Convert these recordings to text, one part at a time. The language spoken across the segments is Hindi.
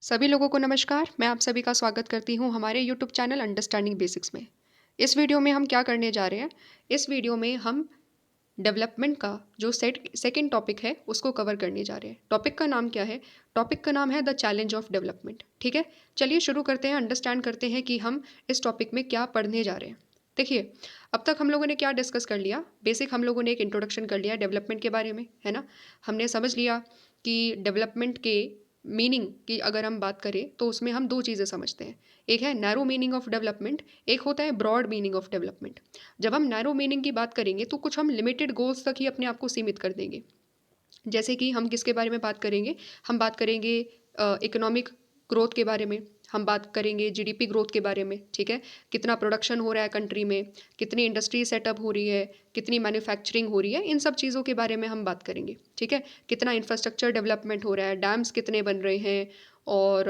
सभी लोगों को नमस्कार। मैं आप सभी का स्वागत करती हूँ हमारे यूट्यूब चैनल अंडरस्टैंडिंग बेसिक्स में। इस वीडियो में हम क्या करने जा रहे हैं? इस वीडियो में हम डेवलपमेंट का जो सेकंड टॉपिक है उसको कवर करने जा रहे हैं। टॉपिक का नाम क्या है? टॉपिक का नाम है द चैलेंज ऑफ डेवलपमेंट। ठीक है, चलिए शुरू करते हैं, अंडरस्टैंड करते हैं कि हम इस टॉपिक में क्या पढ़ने जा रहे हैं। देखिए, अब तक हम लोगों ने क्या डिस्कस कर लिया? बेसिक हम लोगों ने एक इंट्रोडक्शन कर लिया डेवलपमेंट के बारे में, है ना। हमने समझ लिया कि डेवलपमेंट के मीनिंग की अगर हम बात करें तो उसमें हम दो चीज़ें समझते हैं। एक है नैरो मीनिंग ऑफ डेवलपमेंट, एक होता है ब्रॉड मीनिंग ऑफ डेवलपमेंट। जब हम नैरो मीनिंग की बात करेंगे तो कुछ हम लिमिटेड गोल्स तक ही अपने आप को सीमित कर देंगे। जैसे कि हम किसके बारे में बात करेंगे? हम बात करेंगे इकोनॉमिक ग्रोथ के बारे में, हम बात करेंगे जीडीपी ग्रोथ के बारे में। ठीक है, कितना प्रोडक्शन हो रहा है कंट्री में, कितनी इंडस्ट्री सेटअप हो रही है, कितनी मैन्युफैक्चरिंग हो रही है, इन सब चीज़ों के बारे में हम बात करेंगे। ठीक है, कितना इंफ्रास्ट्रक्चर डेवलपमेंट हो रहा है, डैम्स कितने बन रहे हैं, और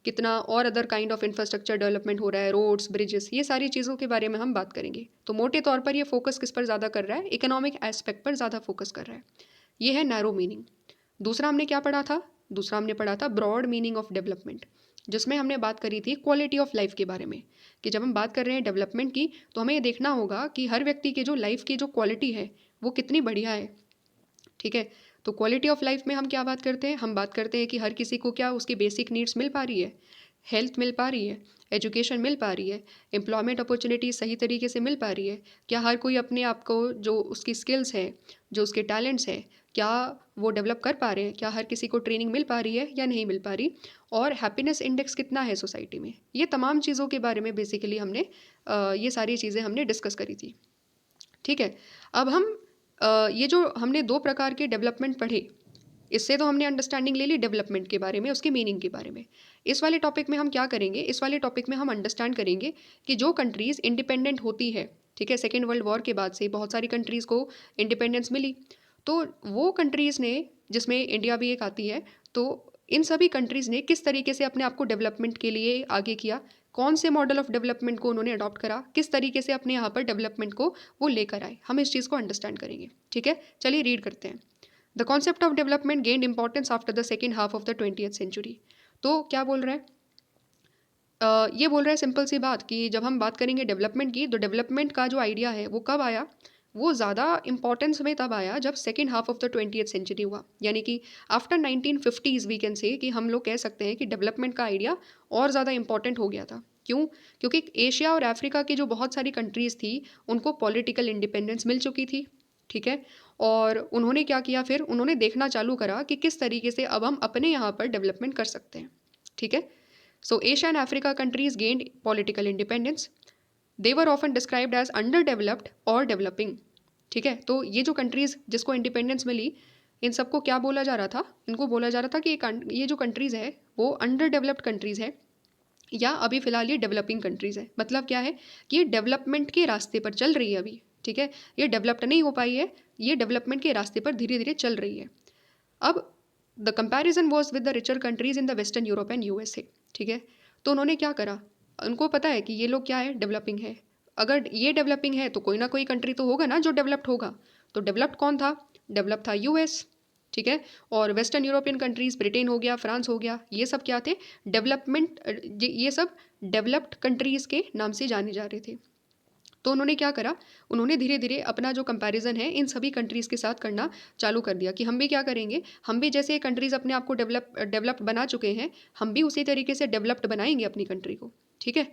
कितना और other kind of infrastructure development हो रहा है, रोड्स, ब्रिजेस, ये सारी चीज़ों के बारे में हम बात करेंगे। तो मोटे तौर पर ये फोकस किस पर ज़्यादा कर रहा है? इकोनॉमिक एस्पेक्ट पर ज़्यादा फोकस कर रहा है। ये है नैरो मीनिंग। दूसरा हमने क्या पढ़ा था? दूसरा हमने पढ़ा था ब्रॉड मीनिंग ऑफ डेवलपमेंट, जिसमें हमने बात करी थी क्वालिटी ऑफ लाइफ के बारे में। कि जब हम बात कर रहे हैं डेवलपमेंट की तो हमें ये देखना होगा कि हर व्यक्ति की जो लाइफ की जो क्वालिटी है वो कितनी बढ़िया है। ठीक है, तो क्वालिटी ऑफ लाइफ में हम क्या बात करते हैं? हम बात करते हैं कि हर किसी को क्या उसकी बेसिक नीड्स मिल पा रही है, हेल्थ मिल पा रही है, एजुकेशन मिल पा रही है, एम्प्लॉयमेंट अपॉर्चुनिटी सही तरीके से मिल पा रही है, क्या हर कोई अपने आप को जो उसकी स्किल्स हैं, जो उसके टैलेंट्स हैं, क्या वो डेवलप कर पा रहे हैं, क्या हर किसी को ट्रेनिंग मिल पा रही है या नहीं मिल पा रही, और हैप्पीनेस इंडेक्स कितना है सोसाइटी में। ये तमाम चीज़ों के बारे में बेसिकली हमने ये सारी चीज़ें हमने डिस्कस करी थी। ठीक है, अब हम ये जो हमने दो प्रकार के डेवलपमेंट पढ़े, इससे तो हमने अंडरस्टैंडिंग ले ली डेवलपमेंट के बारे में, उसकी मीनिंग के बारे में। इस वाले टॉपिक में हम क्या करेंगे? इस वाले टॉपिक में हम अंडरस्टैंड करेंगे कि जो कंट्रीज़ इंडिपेंडेंट होती है, ठीक है, सेकेंड वर्ल्ड वॉर के बाद से बहुत सारी कंट्रीज़ को इंडिपेंडेंस मिली, तो वो कंट्रीज़ ने, जिसमें इंडिया भी एक आती है, तो इन सभी कंट्रीज़ ने किस तरीके से अपने आप को डेवलपमेंट के लिए आगे किया, कौन से मॉडल ऑफ डेवलपमेंट को उन्होंने अडॉप्ट करा, किस तरीके से अपने यहाँ पर डेवलपमेंट को वो लेकर आए, हम इस चीज़ को अंडरस्टैंड करेंगे। ठीक है, चलिए रीड करते हैं। The concept of development gained importance after the second half of the 20th century. तो क्या बोल रहे हैं? ये बोल रहे हैं सिंपल सी बात कि जब हम बात करेंगे डेवलपमेंट की, तो डेवलपमेंट का जो आइडिया है वो कब आया? वो ज़्यादा इंपॉर्टेंस में तब आया जब second half of the 20th century हुआ, यानी कि after 1950s we can say, कि हम लोग कह सकते हैं कि डेवलपमेंट का आइडिया और ज़्यादा इंपॉर्टेंट हो गया था। क्यों? क्योंकि एशिया और अफ्रीका की जो बहुत सारी कंट्रीज़ थी उनको पॉलिटिकल इंडिपेंडेंस मिल चुकी थी। ठीक है, और उन्होंने क्या किया, फिर उन्होंने देखना चालू करा कि किस तरीके से अब हम अपने यहाँ पर डेवलपमेंट कर सकते हैं। ठीक है, so Asia and Africa countries gained political independence. They were often described as underdeveloped or developing. ठीक है, तो ये जो कंट्रीज़ जिसको इंडिपेंडेंस मिली, इन सबको क्या बोला जा रहा था? इनको बोला जा रहा था कि ये जो कंट्रीज़ है वो अंडर डेवलप्ड कंट्रीज़ है, या अभी फ़िलहाल ये डेवलपिंग कंट्रीज़ है। मतलब क्या है कि ये डेवलपमेंट के रास्ते पर चल रही है अभी। ठीक है, ये डेवलप्ड नहीं हो पाई है, ये डेवलपमेंट के रास्ते पर धीरे धीरे चल रही है। अब the comparison was with the richer countries in the western Europe and USA. ठीक है, तो उन्होंने क्या करा? उनको पता है कि ये लोग क्या है, डेवलपिंग है। अगर ये डेवलपिंग है तो कोई ना कोई कंट्री तो होगा ना जो डेवलप्ड होगा। तो डेवलप्ड कौन था? डेवलप था यूएस। ठीक है, और वेस्टर्न यूरोपियन कंट्रीज, ब्रिटेन हो गया, फ्रांस हो गया, ये सब क्या थे? डेवलपमेंट, ये सब डेवलप्ड कंट्रीज़ के नाम से जाने जा रहे थे। तो उन्होंने क्या करा? उन्होंने धीरे धीरे अपना जो कंपैरिजन है इन सभी कंट्रीज़ के साथ करना चालू कर दिया कि हम भी क्या करेंगे, हम भी जैसे कंट्रीज़ अपने आप को डेवलप्ड बना चुके हैं, हम भी उसी तरीके से डेवलप्ड बनाएंगे अपनी कंट्री को। ठीक है,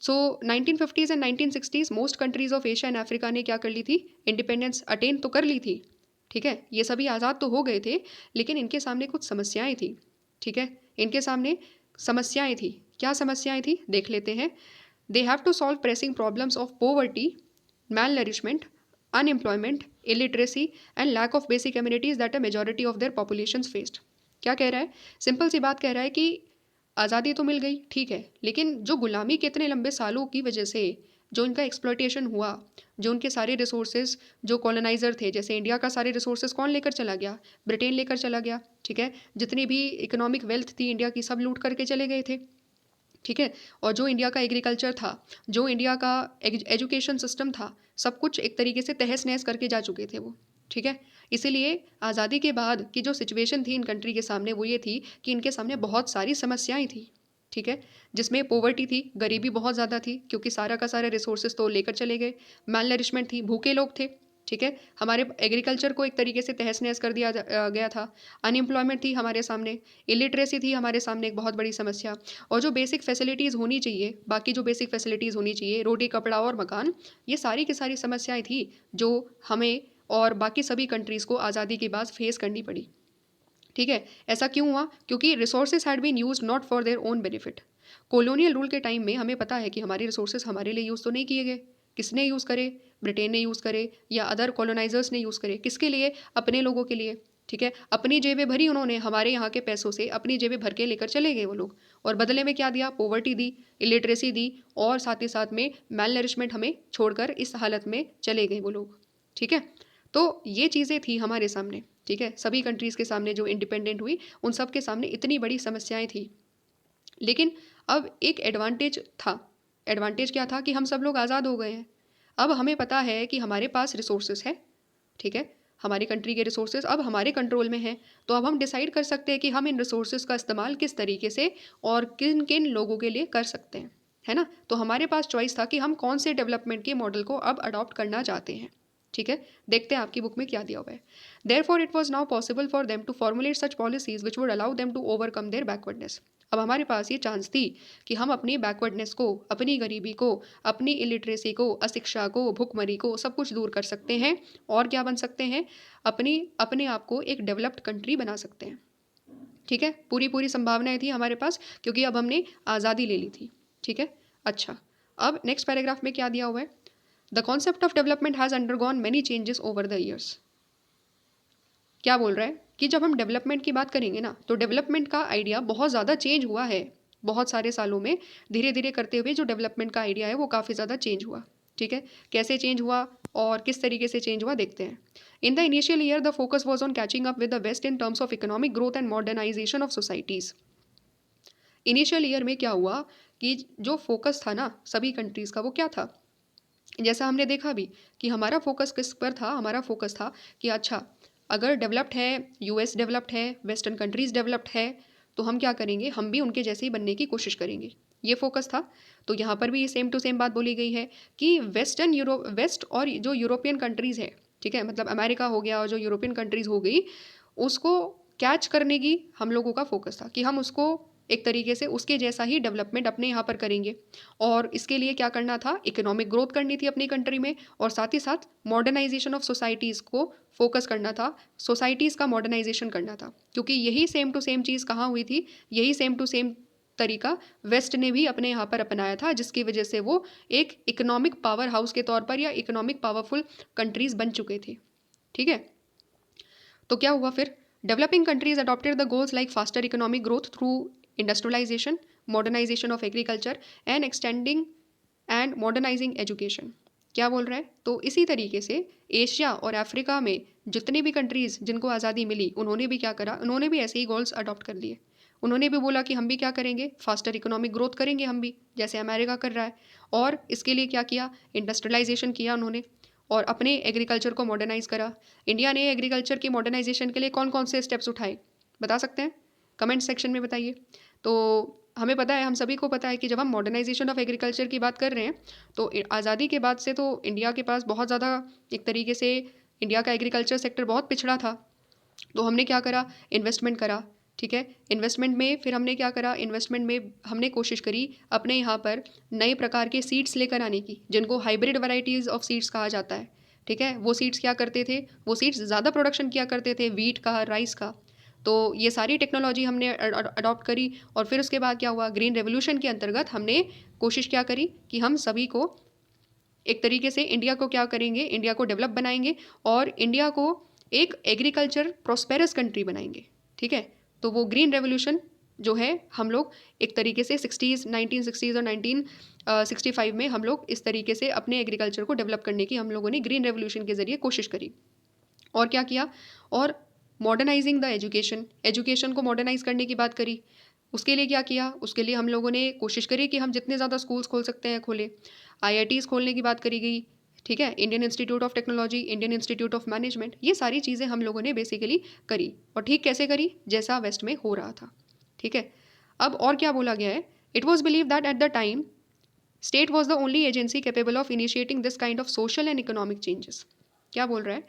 सो 1950s and 1960s most countries of Asia and Africa ने क्या कर ली थी? इंडिपेंडेंस अटेन तो कर ली थी। ठीक है, ये सभी आज़ाद तो हो गए थे, लेकिन इनके सामने कुछ समस्याएं थी। ठीक है, इनके सामने समस्याएं थी। क्या समस्याएं थी? देख लेते हैं। They have to solve pressing problems of poverty, malnourishment, unemployment, illiteracy and lack of basic amenities that a majority of their populations faced. क्या कह रहा है? सिंपल सी बात कह रहा है कि आज़ादी तो मिल गई, ठीक है, लेकिन जो गुलामी के इतने लंबे सालों की वजह से जो इनका एक्सप्लॉयटेशन हुआ, जो उनके सारे रिसोर्सेज, जो कॉलोनाइज़र थे, जैसे इंडिया का सारे रिसोर्सेज कौन लेकर चला गया? ब्रिटेन लेकर चला गया। ठीक है, जितनी भी इकोनॉमिक वेल्थ थी इंडिया की सब लूट करके चले गए थे। ठीक है, और जो इंडिया का एग्रीकल्चर था, जो इंडिया का एजुकेशन सिस्टम था, सब कुछ एक तरीके से तहस नहस करके जा चुके थे वो। ठीक है, इसीलिए आज़ादी के बाद की जो सिचुएशन थी इन कंट्री के सामने वो ये थी कि इनके सामने बहुत सारी समस्याएं थी, ठीक है, जिसमें पोवर्टी थी, गरीबी बहुत ज़्यादा थी क्योंकि सारा का सारा रिसोर्सेज तो लेकर चले गए, मैल थी, भूखे लोग थे, ठीक है, हमारे एग्रीकल्चर को एक तरीके से तहस नहस कर दिया गया था, अनएम्प्लॉयमेंट थी हमारे सामने, इलिटरेसी थी हमारे सामने एक बहुत बड़ी समस्या, और जो बेसिक फैसिलिटीज़ होनी चाहिए, बाकी जो बेसिक फैसिलिटीज़ होनी चाहिए, रोटी कपड़ा और मकान, ये सारी की सारी समस्याएं थी जो हमें और बाकी सभी कंट्रीज़ को आज़ादी के बाद फेस करनी पड़ी, ठीक है। ऐसा क्यों हुआ? क्योंकि resources had been use not for their own benefit. Colonial rule के टाइम में हमें पता है कि हमारे रिसोर्सेज हमारे लिए यूज़ तो नहीं किए गए। किसने यूज़ करे? ब्रिटेन ने यूज़ करे या अदर कॉलोनाइजर्स ने यूज़ करे। किसके लिए? अपने लोगों के लिए, ठीक है। अपनी जेबें भरी उन्होंने, हमारे यहाँ के पैसों से अपनी जेबें भर के लेकर चले गए वो लोग, और बदले में क्या दिया? पोवर्टी दी, इलिटरेसी दी, और साथ ही साथ में मेल नरिशमेंट हमें छोड़कर इस हालत में चले गए वो लोग, ठीक है। तो ये चीज़ें थी हमारे सामने, ठीक है, सभी कंट्रीज़ के सामने जो इंडिपेंडेंट हुई उन सब के सामने इतनी बड़ी समस्याएं थी। लेकिन अब एक एडवांटेज था। एडवांटेज क्या था? कि हम सब लोग आज़ाद हो गए हैं। अब हमें पता है कि हमारे पास रिसोर्सेज है, ठीक है, हमारी कंट्री के रिसोर्सेज अब हमारे कंट्रोल में हैं, तो अब हम डिसाइड कर सकते हैं कि हम इन रिसोर्सेज का इस्तेमाल किस तरीके से और किन किन लोगों के लिए कर सकते हैं, है ना। तो हमारे पास चॉइस था कि हम कौन से डेवलपमेंट के मॉडल को अब अडॉप्ट करना चाहते हैं, ठीक है। देखते हैं आपकी बुक में क्या दिया हुआ है। Therefore it was now possible for them to formulate such policies which would allow them to overcome their backwardness. अब हमारे पास ये चांस थी कि हम अपनी बैकवर्डनेस को, अपनी गरीबी को, अपनी इलिटरेसी को, अशिक्षा को, भुखमरी को, सब कुछ दूर कर सकते हैं, और क्या बन सकते हैं? अपने आप को एक डेवलप्ड कंट्री बना सकते हैं, ठीक है। पूरी पूरी संभावनाएं थी हमारे पास क्योंकि अब हमने आज़ादी ले ली थी, ठीक है। अच्छा, अब नेक्स्ट पैराग्राफ में क्या दिया हुआ है? The concept of development has undergone many changes over the years. क्या बोल रहा है कि जब हम डेवलपमेंट की बात करेंगे ना, तो डेवलपमेंट का आइडिया बहुत ज़्यादा चेंज हुआ है बहुत सारे सालों में। धीरे धीरे करते हुए जो डेवलपमेंट का आइडिया है वो काफ़ी ज़्यादा चेंज हुआ, ठीक है। कैसे चेंज हुआ और किस तरीके से चेंज हुआ देखते हैं। In the initial year the focus was on catching up with the west in terms of economic growth and modernisation of societies. Initial year में क्या हुआ कि जो फोकस था ना सभी कंट्रीज़ का, वो क्या था? जैसा हमने देखा भी कि हमारा फोकस किस पर था। हमारा फोकस था कि अच्छा, अगर डेवलप्ड है, यूएस डेवलप्ड है, वेस्टर्न कंट्रीज़ डेवलप्ड है, तो हम क्या करेंगे? हम भी उनके जैसे ही बनने की कोशिश करेंगे। ये फोकस था। तो यहाँ पर भी ये सेम टू सेम बात बोली गई है कि वेस्ट और जो यूरोपियन कंट्रीज़ है, ठीक है, मतलब अमेरिका हो गया और जो यूरोपियन कंट्रीज़ हो गई, उसको कैच करने की हम लोगों का फोकस था कि हम उसको एक तरीके से उसके जैसा ही डेवलपमेंट अपने यहाँ पर करेंगे। और इसके लिए क्या करना था? इकोनॉमिक ग्रोथ करनी थी अपनी कंट्री में, और साथ ही साथ मॉडर्नाइजेशन ऑफ सोसाइटीज़ को फोकस करना था, सोसाइटीज़ का मॉडर्नाइजेशन करना था, क्योंकि यही सेम टू सेम चीज़ कहाँ हुई थी? यही सेम टू सेम तरीका वेस्ट ने भी अपने यहाँ पर अपनाया था, जिसकी वजह से वो एक इकोनॉमिक पावर हाउस के तौर पर या इकोनॉमिक पावरफुल कंट्रीज़ बन चुके थे, ठीक है। तो क्या हुआ फिर? Developing countries adopted the goals like faster economic growth through industrialisation, modernisation of agriculture and extending and modernising education. क्या बोल रहा है? तो इसी तरीके से एशिया और अफ्रीका में जितनी भी कंट्रीज़ जिनको आज़ादी मिली, उन्होंने भी क्या करा? उन्होंने भी ऐसे ही गोल्स अडॉप्ट कर लिए। उन्होंने भी बोला कि हम भी क्या करेंगे? फास्टर इकोनॉमिक ग्रोथ करेंगे हम भी, जैसे अमेरिका कर रहा है। और इसके लिए क्या किया? इंडस्ट्रियलाइजेशन किया उन्होंने, और अपने एग्रीकल्चर को मॉडर्नाइज़ करा। इंडिया ने एग्रीकल्चर की मॉडर्नाइजेशन के लिए कौन कौन से स्टेप्स उठाए, बता सकते हैं? कमेंट सेक्शन में बताइए। तो हमें पता है, हम सभी को पता है कि जब हम मॉडर्नाइजेशन ऑफ एग्रीकल्चर की बात कर रहे हैं, तो आज़ादी के बाद से तो इंडिया के पास बहुत ज़्यादा, एक तरीके से इंडिया का एग्रीकल्चर सेक्टर बहुत पिछड़ा था। तो हमने क्या करा? इन्वेस्टमेंट करा, ठीक है। इन्वेस्टमेंट में फिर हमने क्या करा? इन्वेस्टमेंट में हमने कोशिश करी अपने यहाँ पर नए प्रकार के सीड्स लेकर आने की, जिनको हाइब्रिड वैरायटीज़ ऑफ सीड्स कहा जाता है, ठीक है। वो सीड्स क्या करते थे? वो सीड्स ज़्यादा प्रोडक्शन किया करते थे, वीट का, राइस का। तो ये सारी टेक्नोलॉजी हमने अडॉप्ट करी, और फिर उसके बाद क्या हुआ? ग्रीन रेवोल्यूशन के अंतर्गत हमने कोशिश क्या करी कि हम सभी को एक तरीके से इंडिया को क्या करेंगे? इंडिया को डेवलप बनाएंगे, और इंडिया को एक एग्रीकल्चर प्रॉस्पेरस कंट्री बनाएंगे, ठीक है। तो वो ग्रीन रेवोल्यूशन जो है, हम लोग एक तरीके से 1960s और 1965 में हम लोग इस तरीके से अपने एग्रीकल्चर को डेवलप करने की हम लोगों ने ग्रीन रेवोल्यूशन के ज़रिए कोशिश करी। और क्या किया? और मॉडर्नाइजिंग द एजुकेशन, एजुकेशन को मॉडर्नाइज करने की बात करी। उसके लिए क्या किया? उसके लिए हम लोगों ने कोशिश करी कि हम जितने ज़्यादा स्कूल्स खोल सकते हैं खोलें। आईआईटीज़ खोलने की बात करी गई, ठीक है, Indian institute of technology, Indian institute of management, ये सारी चीज़ें हम लोगों ने बेसिकली करी। और ठीक कैसे करी? जैसा वेस्ट में हो रहा था। ठीक है, अब और क्या बोला गया है? It was believe that at the time state was the only agency capable of initiating this kind of social and economic changes. क्या बोल रहा है?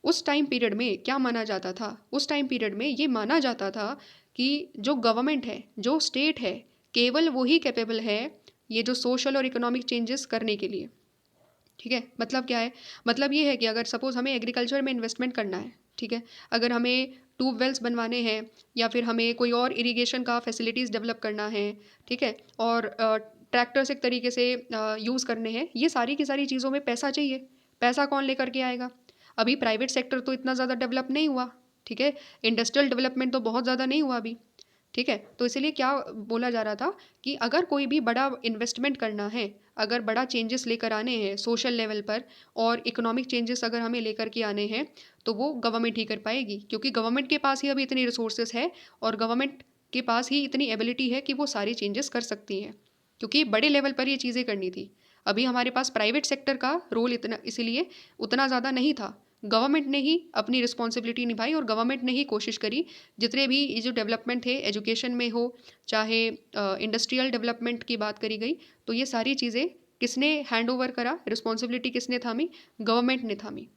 उस टाइम पीरियड में क्या माना जाता था? उस टाइम पीरियड में ये माना जाता था कि जो गवर्नमेंट है, जो स्टेट है, केवल वही कैपेबल है ये जो सोशल और इकोनॉमिक चेंजेस करने के लिए। ठीक है, मतलब क्या है? मतलब ये है कि अगर सपोज हमें एग्रीकल्चर में इन्वेस्टमेंट करना है, ठीक है, अगर हमें ट्यूबवेल्स बनवाने हैं या फिर हमें कोई और इरिगेशन का फैसिलिटीज़ डेवलप करना है, ठीक है, और ट्रैक्टर्स एक तरीके से यूज़ करने हैं, ये सारी की सारी चीज़ों में पैसा चाहिए। पैसा कौन लेकर के आएगा? अभी प्राइवेट सेक्टर तो इतना ज़्यादा डेवलप नहीं हुआ, ठीक है, इंडस्ट्रियल डेवलपमेंट तो बहुत ज़्यादा नहीं हुआ अभी। ठीक है, तो इसीलिए क्या बोला जा रहा था कि अगर कोई भी बड़ा इन्वेस्टमेंट करना है, अगर बड़ा चेंजेस लेकर आने हैं सोशल लेवल पर और इकोनॉमिक चेंजेस अगर हमें लेकर के आने हैं, तो वो गवर्नमेंट ही कर पाएगी, क्योंकि गवर्नमेंट के पास ही अभी इतनी रिसोर्सेज है और गवर्नमेंट के पास ही इतनी एबिलिटी है कि वो सारी चेंजेस कर सकती हैं, क्योंकि बड़े लेवल पर ये चीज़ें करनी थी। अभी हमारे पास प्राइवेट सेक्टर का रोल इतना इसीलिए उतना ज़्यादा नहीं था। गवर्नमेंट ने ही अपनी रिस्पॉन्सिबिलिटी निभाई और गवर्नमेंट ने ही कोशिश करी जितने भी ये जो डेवलपमेंट थे, एजुकेशन में हो चाहे इंडस्ट्रियल डेवलपमेंट की बात करी गई, तो ये सारी चीज़ें किसने हैंड ओवर करा? रिस्पॉन्सिबिलिटी किसने थामी? गवर्नमेंट ने थामी।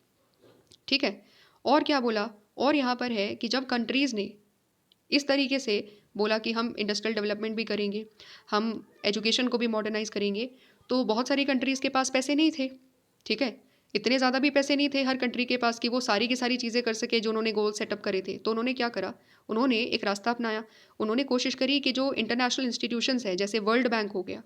ठीक है, और क्या बोला? और यहाँ पर है कि जब कंट्रीज़ ने इस तरीके से बोला कि हम इंडस्ट्रियल डेवलपमेंट भी करेंगे, हम एजुकेशन को भी मॉडर्नाइज करेंगे, तो बहुत सारी कंट्रीज़ के पास पैसे नहीं थे। ठीक है, इतने ज़्यादा भी पैसे नहीं थे हर कंट्री के पास कि वो सारी की सारी चीज़ें कर सके जो उन्होंने गोल सेटअप करे थे। तो उन्होंने क्या करा? उन्होंने एक रास्ता अपनाया। उन्होंने कोशिश करी कि जो इंटरनेशनल इंस्टीट्यूशंस है, जैसे वर्ल्ड बैंक हो गया,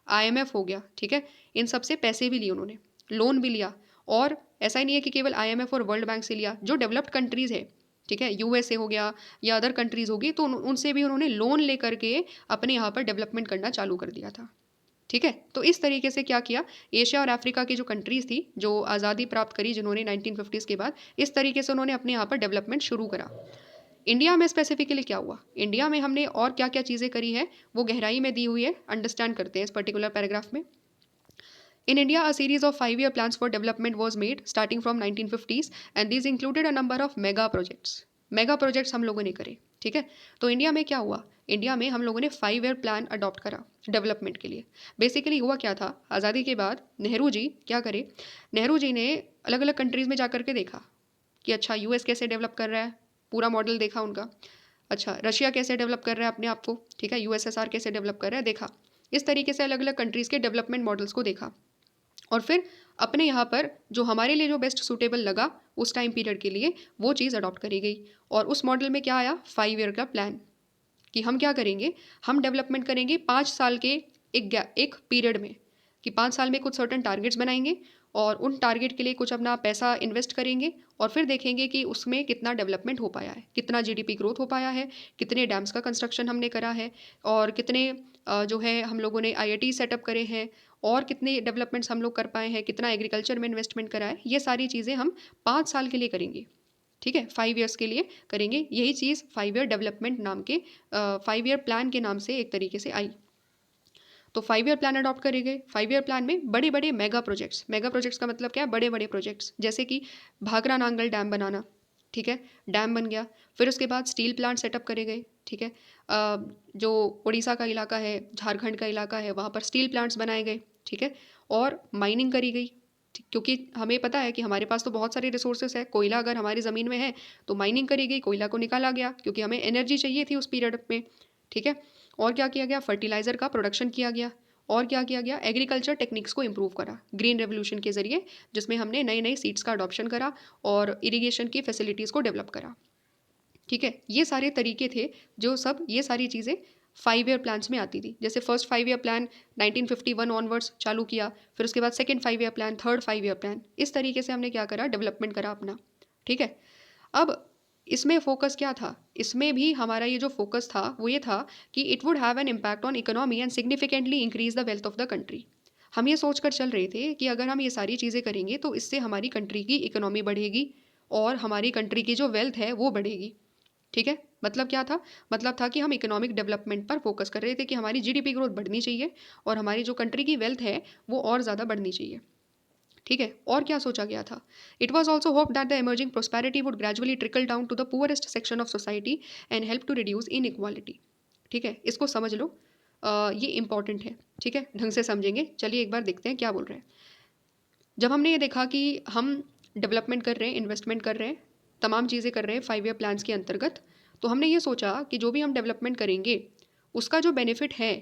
IMF हो गया, ठीक है, इन सब से पैसे भी लिए उन्होंने, लोन भी लिया। और ऐसा ही नहीं है कि केवल IMF और वर्ल्ड बैंक से लिया, जो डेवलप्ड कंट्रीज़ है, ठीक है, USA हो गया या अदर कंट्रीज़ होगी, तो उनसे भी उन्होंने लोन लेकर के अपने यहाँ पर डेवलपमेंट करना चालू कर दिया था। ठीक है, तो इस तरीके से क्या किया? एशिया और अफ्रीका की जो कंट्रीज़ थी, जो आज़ादी प्राप्त करी जिन्होंने 1950s के बाद, इस तरीके से उन्होंने अपने यहाँ पर डेवलपमेंट शुरू करा। इंडिया में स्पेसिफिकली क्या हुआ? इंडिया में हमने और क्या क्या चीज़ें करी है, वो गहराई में दी हुई है, अंडरस्टैंड करते हैं इस पर्टिकुलर पैराग्राफ में। In India, a series of 5-year plans for development was made starting from 1950s and these included a number of mega projects. Mega projects हम लोगों ने करे, ठीक है। तो इंडिया में क्या हुआ? इंडिया में हम लोगों ने 5-year प्लान अडॉप्ट करा डेवलपमेंट के लिए। बेसिकली हुआ क्या था? आज़ादी के बाद नेहरू जी क्या करे? नेहरू जी ने अलग अलग कंट्रीज़ में जा कर के देखा कि अच्छा US कैसे डेवलप कर रहा है, पूरा मॉडल देखा उनका। अच्छा, रशिया कैसे डेवलप कर रहा है अपने आप को, ठीक है, USSR कैसे डेवलप कर रहा है, देखा। इस तरीके से अलग अलग कंट्रीज़ के डेवलपमेंट मॉडल्स को देखा और फिर अपने यहाँ पर जो हमारे लिए जो बेस्ट सूटेबल लगा उस टाइम पीरियड के लिए, वो चीज़ अडॉप्ट करी गई। और उस मॉडल में क्या आया? 5 ईयर का प्लान, कि हम क्या करेंगे? हम डेवलपमेंट करेंगे 5 साल के एक पीरियड में, कि 5 साल में कुछ सर्टन टारगेट्स बनाएंगे और उन टारगेट के लिए कुछ अपना पैसा इन्वेस्ट करेंगे और फिर देखेंगे कि उसमें कितना डेवलपमेंट हो पाया है, कितना GDP ग्रोथ हो पाया है, कितने डैम्स का कंस्ट्रक्शन हमने करा है और कितने जो है हम लोगों ने IIT सेटअप करे हैं और कितने डेवलपमेंट्स हम लोग कर पाए हैं, कितना एग्रीकल्चर में इन्वेस्टमेंट करा है। ये सारी चीज़ें हम 5 साल के लिए करेंगे, ठीक है, 5 ईयर्स के लिए करेंगे। यही चीज़ 5 ईयर डेवलपमेंट नाम के 5 ईयर प्लान के नाम से एक तरीके से आई। तो 5 ईयर प्लान अडॉप्ट करे गए। 5 ईयर प्लान में बड़े बड़े मेगा प्रोजेक्ट्स का मतलब क्या है? बड़े बड़े प्रोजेक्ट्स, जैसे कि भाखरा नांगल डैम बनाना, ठीक है, डैम बन गया। फिर उसके बाद स्टील प्लांट सेटअप करे गए, ठीक है, जो उड़ीसा का इलाका है, झारखंड का इलाका है, वहाँ पर स्टील प्लांट्स बनाए गए, ठीक है, और माइनिंग करी गई, क्योंकि हमें पता है कि हमारे पास तो बहुत सारे रिसोर्सेस है। कोयला अगर हमारी ज़मीन में है तो माइनिंग करी गई, कोयला को निकाला गया क्योंकि हमें एनर्जी चाहिए थी उस पीरियड में, ठीक है। और क्या किया गया? फर्टिलाइज़र का प्रोडक्शन किया गया। और क्या किया गया? एग्रीकल्चर टेक्निक्स को इम्प्रूव करा ग्रीन रेवोल्यूशन के ज़रिए, जिसमें हमने नई नई सीड्स का अडॉप्शन करा और इरिगेशन की फैसिलिटीज़ को डेवलप करा, ठीक है। ये सारे तरीके थे जो सब ये सारी चीज़ें 5 ईयर प्लान्स में आती थी। जैसे फर्स्ट 5 ईयर प्लान 1951 ऑनवर्ड्स चालू किया, फिर उसके बाद second 5 year plan, third 5 year plan, इस तरीके से हमने क्या करा? डेवलपमेंट करा अपना, ठीक है। अब इसमें फोकस क्या था? इसमें भी हमारा ये जो फोकस था वो ये था कि it would have an impact on economy and significantly increase the wealth of the country. हम ये सोच कर चल रहे थे कि अगर हम ये सारी चीज़ें करेंगे तो इससे हमारी कंट्री की इकोनॉमी बढ़ेगी और हमारी कंट्री की जो वेल्थ है वो बढ़ेगी, ठीक है। मतलब क्या था? मतलब था कि हम इकोनॉमिक डेवलपमेंट पर फोकस कर रहे थे कि हमारी GDP ग्रोथ बढ़नी चाहिए और हमारी जो कंट्री की वेल्थ है वो और ज़्यादा बढ़नी चाहिए, ठीक है, और क्या सोचा गया था? It was also hope that the emerging prosperity would gradually trickle down to the poorest section of society and help to reduce inequality. ठीक है, इसको समझ लो, ये इंपॉर्टेंट है। ठीक है, ढंग से समझेंगे। चलिए एक बार देखते हैं क्या बोल रहे हैं। जब हमने ये देखा कि हम डेवलपमेंट कर रहे हैं, इन्वेस्टमेंट कर रहे हैं, तमाम चीज़ें कर रहे हैं 5 ईयर प्लान्स के अंतर्गत, तो हमने ये सोचा कि जो भी हम डेवलपमेंट करेंगे उसका जो बेनिफिट है,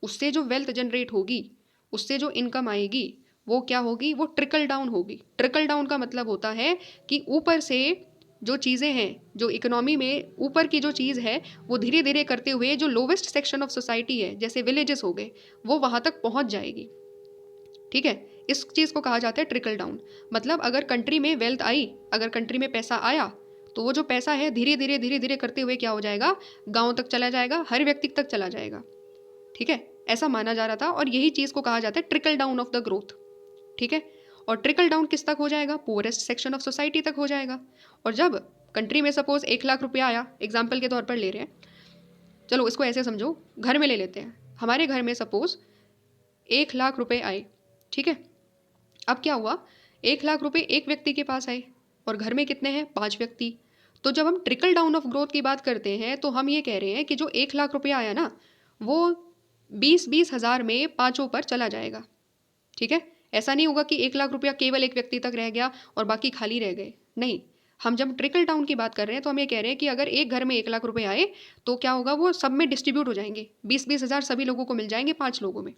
उससे जो वेल्थ जनरेट होगी, उससे जो इनकम आएगी, वो क्या होगी? वो ट्रिकल डाउन होगी। ट्रिकल डाउन का मतलब होता है कि ऊपर से जो चीज़ें हैं, जो इकोनॉमी में ऊपर की जो चीज़ है, वो धीरे धीरे करते हुए जो लोवेस्ट सेक्शन ऑफ सोसाइटी है, जैसे विलेजेस हो गए, वो वहाँ तक पहुँच जाएगी। ठीक है, इस चीज़ को कहा जाता है ट्रिकल डाउन। मतलब अगर कंट्री में वेल्थ आई, अगर कंट्री में पैसा आया, तो वो जो पैसा है धीरे धीरे करते हुए क्या हो जाएगा? गाँव तक चला जाएगा, हर व्यक्ति तक चला जाएगा। ठीक है, ऐसा माना जा रहा था, और यही चीज़ को कहा जाता है trickle down of the growth. ठीक है, और ट्रिकल डाउन किस तक हो जाएगा? पुअरेस्ट सेक्शन ऑफ सोसाइटी तक हो जाएगा। और जब कंट्री में सपोज 1 लाख रुपया आया, एग्जाम्पल के तौर पर ले रहे हैं, चलो इसको ऐसे समझो, घर में ले लेते हैं। हमारे घर में सपोज 1 लाख रुपए आए। ठीक है, अब क्या हुआ? 1 लाख रुपए एक व्यक्ति के पास आए, और घर में कितने हैं? 5 व्यक्ति। तो जब हम ट्रिकल डाउन ऑफ ग्रोथ की बात करते हैं, तो हम ये कह रहे हैं कि जो 1 लाख रुपया आया ना, वो 20-20 हज़ार में पाँचों पर चला जाएगा। ठीक है, ऐसा नहीं होगा कि 1 लाख रुपया केवल एक व्यक्ति तक रह गया और बाकी खाली रह गए। नहीं, हम जब ट्रिकल डाउन की बात कर रहे हैं, तो हम ये कह रहे हैं कि अगर एक घर में 1 लाख रुपए आए, तो क्या होगा? वो सब में डिस्ट्रीब्यूट हो जाएंगे, 20-20 हज़ार सभी लोगों को मिल जाएंगे, 5 लोगों में।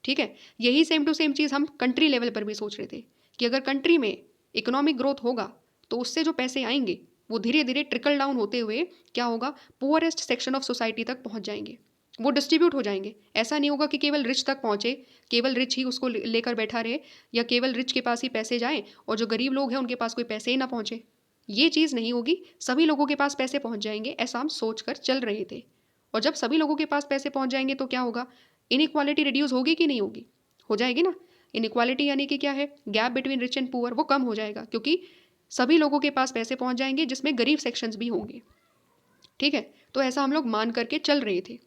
ठीक है, यही सेम टू सेम चीज़ हम कंट्री लेवल पर भी सोच रहे थे कि अगर कंट्री में इकोनॉमिक ग्रोथ होगा, तो उससे जो पैसे आएंगे वो धीरे धीरे ट्रिकल डाउन होते हुए क्या होगा? पुअरेस्ट सेक्शन ऑफ सोसाइटी तक पहुंच जाएंगे, वो डिस्ट्रीब्यूट हो जाएंगे। ऐसा नहीं होगा कि केवल रिच तक पहुंचे, केवल रिच ही उसको लेकर बैठा रहे, या केवल रिच के पास ही पैसे जाएं और जो गरीब लोग हैं उनके पास कोई पैसे ही ना पहुंचे। ये चीज़ नहीं होगी, सभी लोगों के पास पैसे पहुंच जाएंगे, ऐसा हम सोच कर चल रहे थे। और जब सभी लोगों के पास पैसे पहुंच जाएंगे, तो क्या होगा? इनइक्वालिटी रिड्यूस होगी कि नहीं होगी? हो जाएगी ना। इनइक्वालिटी यानी कि क्या है? Gap between rich and poor, वो कम हो जाएगा, क्योंकि सभी लोगों के पास पैसे पहुंच जाएंगे, जिसमें गरीब सेक्शंस भी होंगे। ठीक है, तो ऐसा हम लोग मान करके चल रहे थे।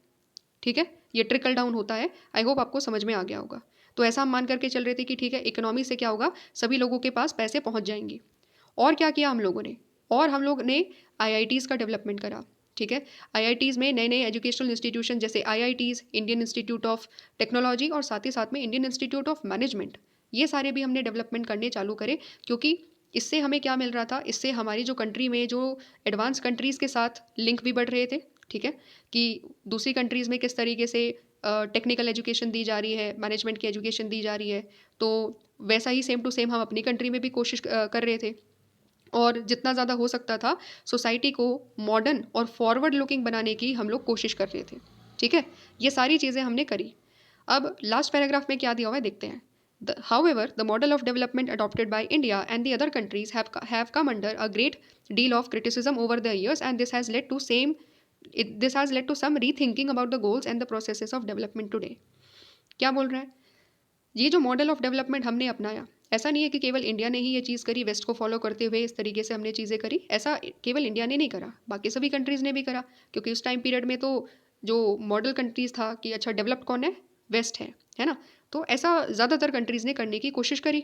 ठीक है, ये ट्रिकल डाउन होता है। आई होप आपको समझ में आ गया होगा। तो ऐसा हम मान करके चल रहे थे कि ठीक है, इकोनॉमी से क्या होगा? सभी लोगों के पास पैसे पहुंच जाएंगे। और क्या किया हम लोगों ने? और हम लोग ने आईआईटीज़ का डेवलपमेंट करा। ठीक है, आईआईटीज़ में नए नए एजुकेशनल इंस्टीट्यूशन, जैसे IITs, Indian institute of technology, और साथ में इंडियन इंस्टीट्यूट ऑफ मैनेजमेंट, ये सारे भी हमने डेवलपमेंट करने चालू करे। क्योंकि इससे हमें क्या मिल रहा था? इससे हमारी जो कंट्री में जो एडवांस कंट्रीज़ के साथ लिंक भी बढ़ रहे थे। ठीक है, कि दूसरी कंट्रीज़ में किस तरीके से टेक्निकल एजुकेशन दी जा रही है, मैनेजमेंट की एजुकेशन दी जा रही है, तो वैसा ही सेम टू सेम हम अपनी कंट्री में भी कोशिश कर रहे थे। और जितना ज़्यादा हो सकता था, सोसाइटी को मॉडर्न और फॉरवर्ड लुकिंग बनाने की हम लोग कोशिश कर रहे थे। ठीक है, ये सारी चीज़ें हमने करी। अब लास्ट पैराग्राफ में क्या दिया हुआ है देखते हैं। However, the model of development adopted by India and the other countries have come under a great deal of criticism over the years, and this has led to some rethinking about the goals and the processes of development today. क्या बोल रहा है? ये जो मॉडल ऑफ डेवलपमेंट हमने अपनाया, ऐसा नहीं है कि केवल इंडिया ने ही ये चीज़ करी, वेस्ट को फॉलो करते हुए इस तरीके से हमने चीज़ें करी। ऐसा केवल इंडिया ने नहीं करा, बाकी सभी कंट्रीज़ ने भी करा। क्योंकि उस टाइम पीरियड में तो जो मॉडल कंट्रीज़ था कि अच्छा डेवलप्ड कौन है? वेस्ट है ना। तो ऐसा ज़्यादातर कंट्रीज़ ने करने की कोशिश करी।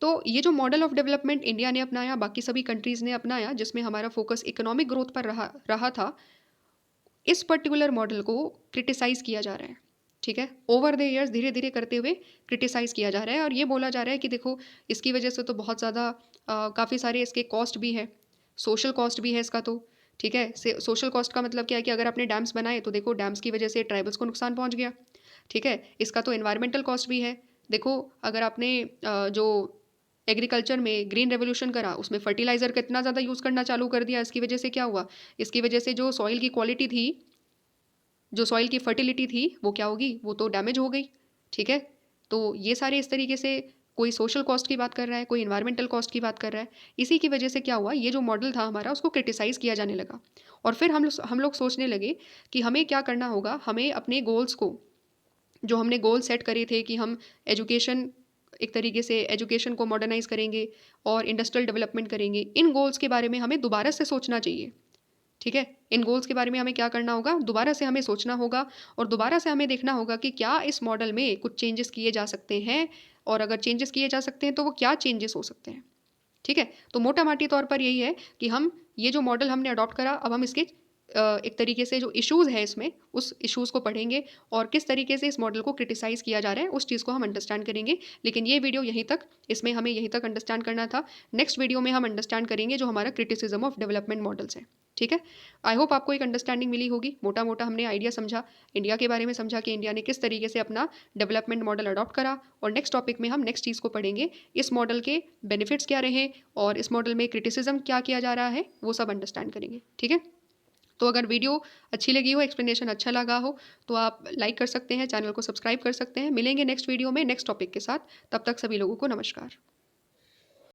तो ये जो मॉडल ऑफ डेवलपमेंट इंडिया ने अपनाया, बाकी सभी कंट्रीज़ ने अपनाया, जिसमें हमारा फोकस इकोनॉमिक ग्रोथ पर रहा था, इस पर्टिकुलर मॉडल को क्रिटिसाइज़ किया जा रहा है। ठीक है, ओवर द ईयर्स धीरे धीरे करते हुए क्रिटिसाइज़ किया जा रहा है, और ये बोला जा रहा है कि देखो, इसकी वजह से तो बहुत ज़्यादा काफ़ी सारे इसके कॉस्ट भी है, सोशल कॉस्ट भी है इसका। तो ठीक है, सोशल कॉस्ट का मतलब क्या है कि अगर आपने डैम्स बनाए, तो देखो डैम्स की वजह से ट्राइबल्स को नुकसान पहुंच गया। ठीक है, इसका तो एनवायरमेंटल कॉस्ट भी है। देखो, अगर आपने जो एग्रीकल्चर में ग्रीन रेवोल्यूशन करा, उसमें फर्टिलाइज़र कितना ज़्यादा यूज़ करना चालू कर दिया, इसकी वजह से क्या हुआ? इसकी वजह से जो सॉइल की क्वालिटी थी, जो सॉइल की फर्टिलिटी थी, वो क्या होगी? वो तो डैमेज हो गई। ठीक है, तो ये सारे इस तरीके से कोई सोशल कॉस्ट की बात कर रहा है, कोई इन्वायरमेंटल कॉस्ट की बात कर रहा है। इसी की वजह से क्या हुआ? ये जो मॉडल था हमारा, उसको क्रिटिसाइज़ किया जाने लगा। और फिर हम लोग सोचने लगे कि हमें क्या करना होगा। हमें अपने गोल्स को, जो हमने गोल सेट करे थे कि हम एजुकेशन, एक तरीके से एजुकेशन को मॉडर्नाइज़ करेंगे और इंडस्ट्रियल डेवलपमेंट करेंगे, इन गोल्स के बारे में हमें दोबारा से सोचना चाहिए। ठीक है, इन गोल्स के बारे में हमें क्या करना होगा? दोबारा से हमें सोचना होगा, और दोबारा से हमें देखना होगा कि क्या इस मॉडल में कुछ चेंजेस किए जा सकते हैं और अगर चेंजेस किए जा सकते हैं तो वो क्या चेंजेस हो सकते हैं। ठीक है, तो मोटा माटी तौर पर यही है कि हम ये जो मॉडल हमने अडॉप्ट करा, अब हम इसके एक तरीके से जो इश्यूज़ हैं इसमें, उस इश्यूज़ को पढ़ेंगे और किस तरीके से इस मॉडल को क्रिटिसाइज़ किया जा रहा है उस चीज़ को हम अंडरस्टैंड करेंगे। लेकिन ये वीडियो यहीं तक, इसमें हमें यहीं तक अंडरस्टैंड करना था। नेक्स्ट वीडियो में हम अंडरस्टैंड करेंगे जो हमारा क्रिटिसिज्म ऑफ डेवलपमेंट मॉडल्स है। ठीक है, आई होप आपको एक अंडरस्टैंडिंग मिली होगी। मोटा मोटा हमने आइडिया समझा, इंडिया के बारे में समझा कि इंडिया ने किस तरीके से अपना डेवलपमेंट मॉडल अडॉप्ट करा। और नेक्स्ट टॉपिक में हम नेक्स्ट चीज़ को पढ़ेंगे, इस मॉडल के बेनिफिट्स क्या रहे और इस मॉडल में क्रिटिसिज्म क्या किया जा रहा है, वो सब अंडरस्टैंड करेंगे। ठीक है, तो अगर वीडियो अच्छी लगी हो, एक्सप्लेनेशन अच्छा लगा हो, तो आप लाइक कर सकते हैं, चैनल को सब्सक्राइब कर सकते हैं। मिलेंगे नेक्स्ट वीडियो में नेक्स्ट टॉपिक के साथ। तब तक सभी लोगों को नमस्कार।